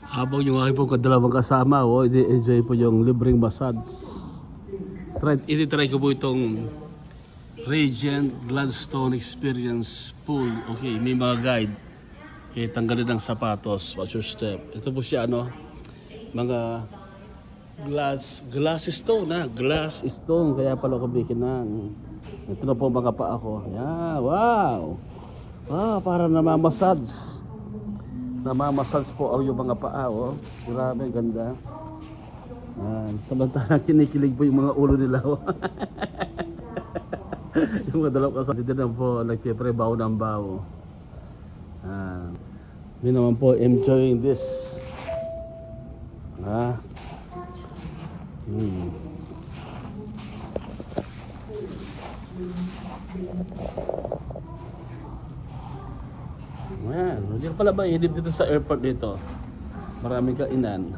Habang yung aking po kadalawang kasama, enjoy po yung libreng massage. Ititry ko po itong Radiant Gladstone Experience Pool. Okay, may mga guide. Okay, tanggalin ng sapatos. Watch your step. Ito po siya, mga glass stone, glass stone. Kaya pala ko bikin ng. Ito na po mga paa ko. Yeah, wow! Para namamassage. Namamassage po yung mga paa, Grabe, ganda. Samantalang kinikilig po yung mga ulo nila, yung mga dalawang kasama dito na po nagpipre bawo ng bawo. Yun naman po enjoying this. Hindi pala ba ihilip dito sa airport dito? Maraming kainan,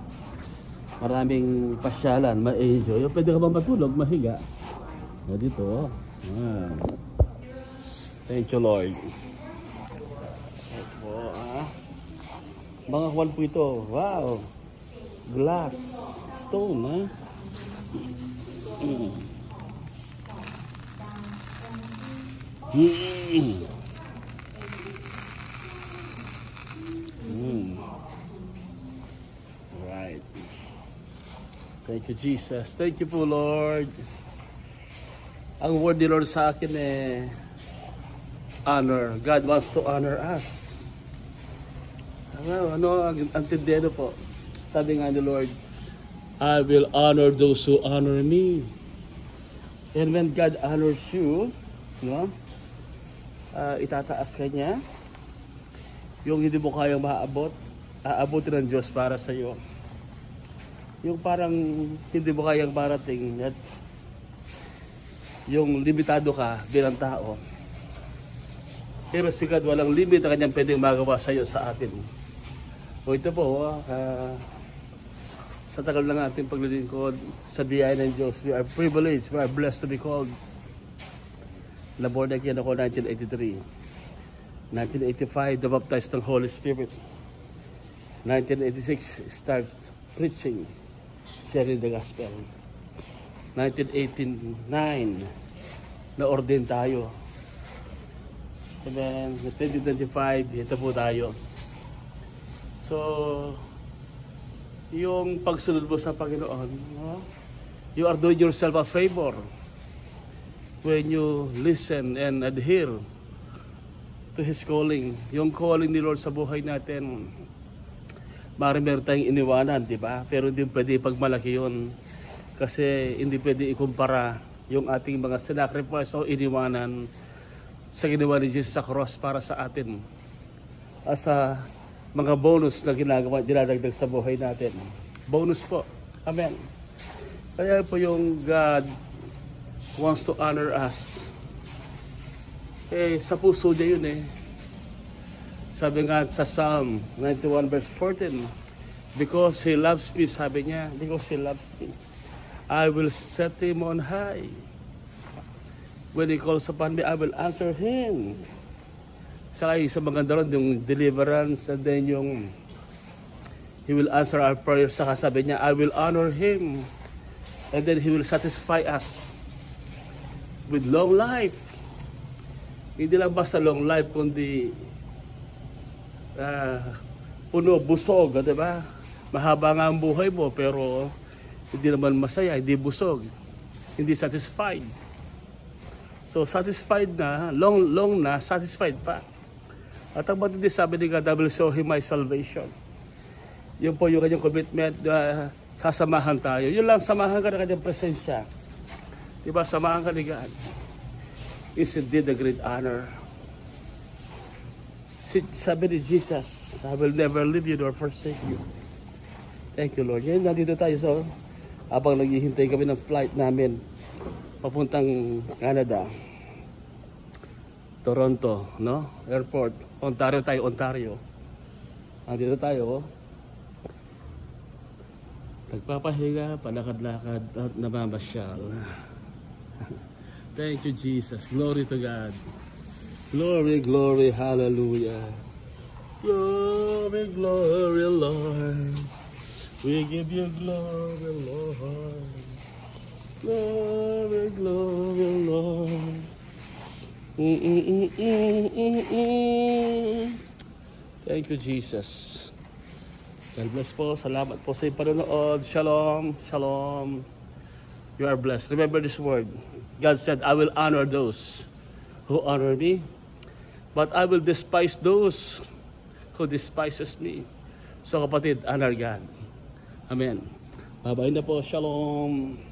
maraming pasyalan, ma-enjoy. Pwede ka ba matulog, mahiga? Dito, Thank you, Lord. Mga kwan po ito. Wow! Glass stone, Right. Thank you, Jesus. Thank you po, Lord. Ang word ni Lord sa akin honor. God wants to honor us. Ang tindihan po. Sabi nga ni Lord, I will honor those who honor me. And when God honors you, itataas ka niya. Yung hindi mo kayang maaabot, aabutin ng Diyos para sa iyo. Yung parang hindi mo kayang marating at yung limitado ka bilang tao. Pero si God walang limit na kanyang pwedeng magawa sa iyo, sa atin. O ito po, sa tagal lang ating paglilingkod sa biyaya ng Diyos, we are privileged, we are blessed to be called. Naborn again ako 1983. 1985, nabaptized ng Holy Spirit. 1986, start preaching, sharing the gospel. 1989, na-ordain tayo. And then, 2025, ito po tayo. So, yung pagsunod mo sa Panginoon, you are doing yourself a favor when you listen and adhere to His calling. Yung calling ni Lord sa buhay natin, meron tayong iniwanan, di ba? Pero hindi pwede pagmalaki yun. Kasi hindi pwede ikumpara yung ating mga sacrifice o iniwanan sa ginawa ni Jesus sa cross para sa atin. As a mga bonus na ginagawa, dinadagdag sa buhay natin. Bonus po. Amen. Kaya po yung God wants to honor us. Sa puso niya yun Sabi nga sa Psalm 91 verse 14, because He loves me, sabi niya, because He loves me, I will set Him on high. When He calls upon me, I will answer Him. Sa maganda ron, yung deliverance, and then yung He will answer our prayers. Saka sabi niya, I will honor Him, and then He will satisfy us with long life. Hindi lang basta long life, kundi puno, busog, di ba? Mahaba nga ang buhay mo, pero hindi naman masaya, hindi busog, hindi satisfied. So satisfied na, long na, satisfied pa. At ang matindi sabi ni God, I will show Him my salvation. Yun po yung kanyang commitment, sasamahan tayo. Yun lang, samahan ka ng kanyang presensya. Di ba, samahan ka ni God. Is indeed a great honor. Sabi ni Jesus, I will never leave you nor forsake you. Thank you, Lord. Ngayon, nandito tayo. So, habang naghihintay kami ng flight namin papuntang Canada, Toronto, airport, Ontario tayo, Ontario. Nandito tayo, nagpapahinga, palakad-lakad at namamasyal. Thank you, Jesus. Glory to God. Glory, glory, hallelujah. Glory, glory, Lord. We give you glory, Lord. Glory, glory, Lord. Thank you, Jesus. God bless po. Salamat po sa iyong panonood. Shalom. Shalom. You are blessed. Remember this word. God said, I will honor those who honor me, but I will despise those who despises me. So kapatid, honor God. Amen. Bye-bye na po. Shalom.